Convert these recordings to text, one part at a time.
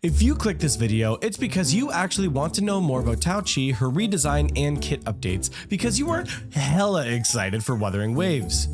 If you click this video, it's because you actually want to know more about Tao Chi, her redesign, and kit updates because you weren't hella excited for Wuthering Waves.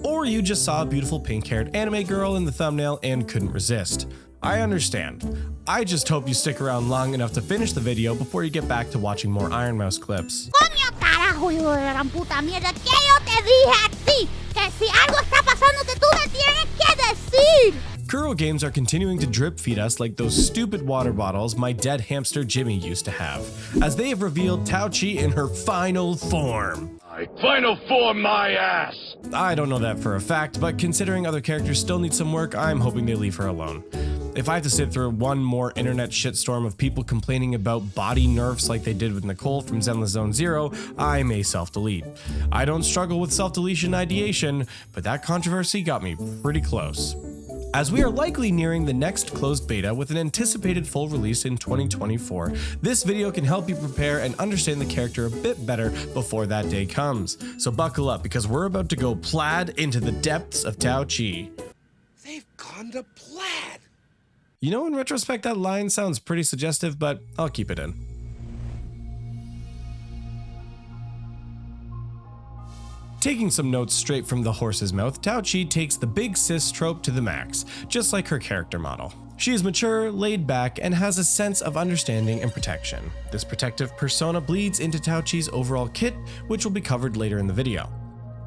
Or you just saw a beautiful pink-haired anime girl in the thumbnail and couldn't resist. I understand. I just hope you stick around long enough to finish the video before you get back to watching more Iron Mouse clips. ¡Coño carajo, hijo de la gran puta mierda! ¿Qué yo te dije a ti? Que si algo está pasándote tú me tienes que decir! Kuro Games are continuing to drip feed us like those stupid water bottles my dead hamster Jimmy used to have, as they have revealed Tao Chi in her final form. Final form my ass! I don't know that for a fact, but considering other characters still need some work, I'm hoping they leave her alone. If I have to sit through one more internet shitstorm of people complaining about body nerfs like they did with Nicole from Zenless Zone Zero, I may self-delete. I don't struggle with self-deletion ideation, but that controversy got me pretty close. As we are likely nearing the next closed beta with an anticipated full release in 2024, this video can help you prepare and understand the character a bit better before that day comes. So buckle up because we're about to go plaid into the depths of Tao Chi. They've gone to plaid! You know, in retrospect, that line sounds pretty suggestive, but I'll keep it in. Taking some notes straight from the horse's mouth, Tao Chi takes the big sis trope to the max, just like her character model. She is mature, laid back, and has a sense of understanding and protection. This protective persona bleeds into Tao Chi's overall kit, which will be covered later in the video.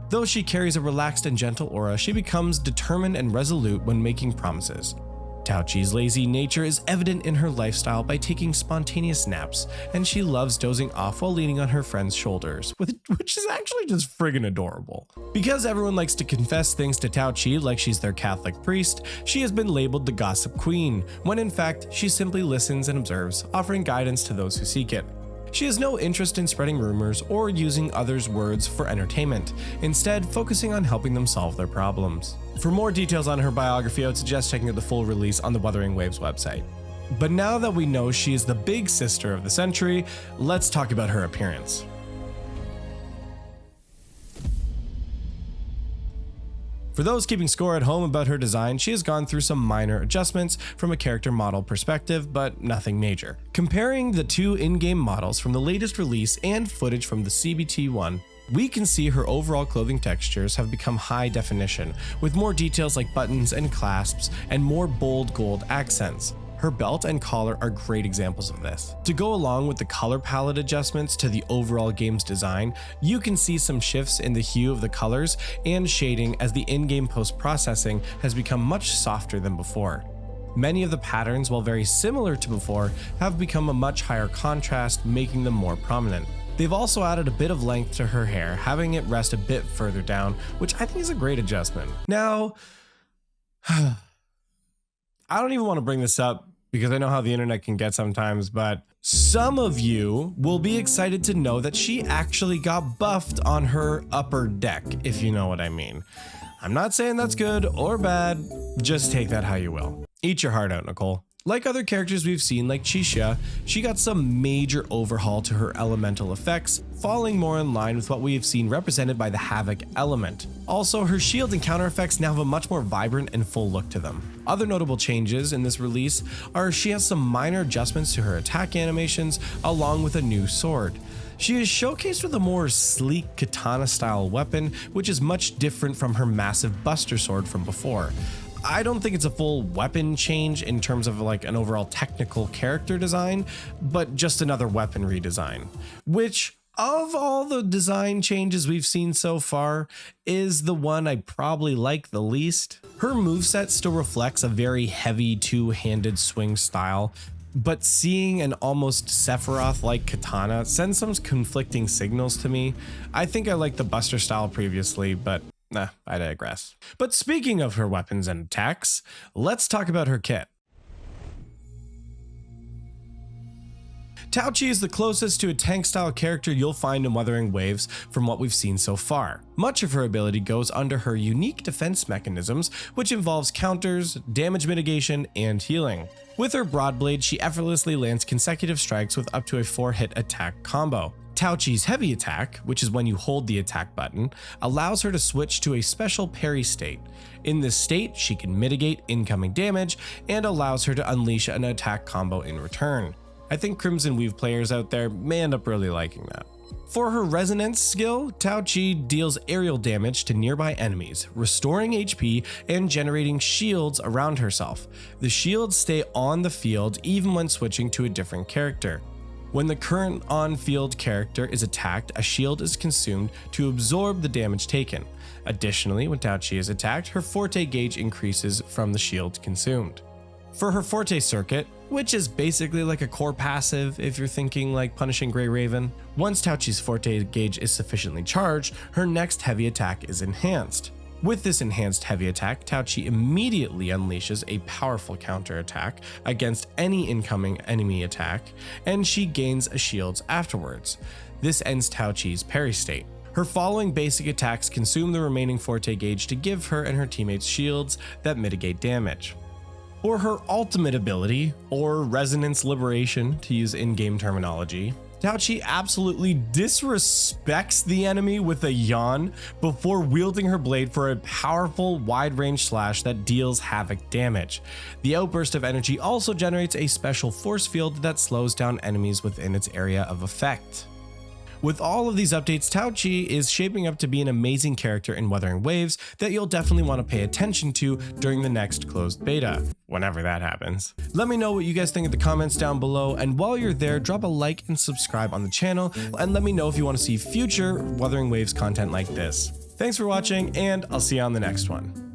Though she carries a relaxed and gentle aura, she becomes determined and resolute when making promises. Tao Chi's lazy nature is evident in her lifestyle by taking spontaneous naps, and she loves dozing off while leaning on her friend's shoulders, which is actually just friggin' adorable. Because everyone likes to confess things to Tao Chi like she's their Catholic priest, she has been labeled the Gossip Queen, when in fact she simply listens and observes, offering guidance to those who seek it. She has no interest in spreading rumors or using others' words for entertainment, instead focusing on helping them solve their problems. For more details on her biography, I would suggest checking out the full release on the Wuthering Waves website. But now that we know she is the big sister of the century, let's talk about her appearance. For those keeping score at home about her design, she has gone through some minor adjustments from a character model perspective, but nothing major. Comparing the two in-game models from the latest release and footage from the CBT1, we can see her overall clothing textures have become high definition, with more details like buttons and clasps and more bold gold accents. Her belt and collar are great examples of this. To go along with the color palette adjustments to the overall game's design, you can see some shifts in the hue of the colors and shading as the in-game post-processing has become much softer than before. Many of the patterns, while very similar to before, have become a much higher contrast, making them more prominent. They've also added a bit of length to her hair, having it rest a bit further down, which I think is a great adjustment. Now, I don't even want to bring this up because I know how the internet can get sometimes, but some of you will be excited to know that she actually got buffed on her upper deck, if you know what I mean. I'm not saying that's good or bad, just take that how you will. Eat your heart out, Nicole. Like other characters we've seen like Chisha, she got some major overhaul to her elemental effects, falling more in line with what we have seen represented by the Havoc element. Also, her shield and counter effects now have a much more vibrant and full look to them. Other notable changes in this release are she has some minor adjustments to her attack animations along with a new sword. She is showcased with a more sleek katana style weapon, which is much different from her massive buster sword from before. I don't think it's a full weapon change in terms of like an overall technical character design, but just another weapon redesign, which of all the design changes we've seen so far is the one I probably like the least. Her moveset still reflects a very heavy two-handed swing style, but seeing an almost Sephiroth-like katana sends some conflicting signals to me. I think I liked the buster style previously, but nah, I digress. But speaking of her weapons and attacks, let's talk about her kit. Tao Chi is the closest to a tank-style character you'll find in Wuthering Waves from what we've seen so far. Much of her ability goes under her unique defense mechanisms, which involves counters, damage mitigation, and healing. With her Broadblade, she effortlessly lands consecutive strikes with up to a 4-hit attack combo. Tao Chi's heavy attack, which is when you hold the attack button, allows her to switch to a special parry state. In this state, she can mitigate incoming damage and allows her to unleash an attack combo in return. I think Crimson Weave players out there may end up really liking that. For her resonance skill, Tao Chi deals aerial damage to nearby enemies, restoring HP and generating shields around herself. The shields stay on the field even when switching to a different character. When the current on-field character is attacked, a shield is consumed to absorb the damage taken. Additionally, when Tao Chi is attacked, her forte gauge increases from the shield consumed. For her forte circuit, which is basically like a core passive if you're thinking like punishing Grey Raven, once Tao Chi's forte gauge is sufficiently charged, her next heavy attack is enhanced. With this enhanced heavy attack, Tao Chi immediately unleashes a powerful counterattack against any incoming enemy attack, and she gains shields afterwards. This ends Tao Chi's parry state. Her following basic attacks consume the remaining forte gauge to give her and her teammates shields that mitigate damage. For her ultimate ability, or Resonance Liberation to use in-game terminology, Tao Chi absolutely disrespects the enemy with a yawn before wielding her blade for a powerful wide-range slash that deals havoc damage. The outburst of energy also generates a special force field that slows down enemies within its area of effect. With all of these updates, Tao Chi is shaping up to be an amazing character in Wuthering Waves that you'll definitely want to pay attention to during the next closed beta, whenever that happens. Let me know what you guys think in the comments down below, and while you're there, drop a like and subscribe on the channel, and let me know if you want to see future Wuthering Waves content like this. Thanks for watching, and I'll see you on the next one.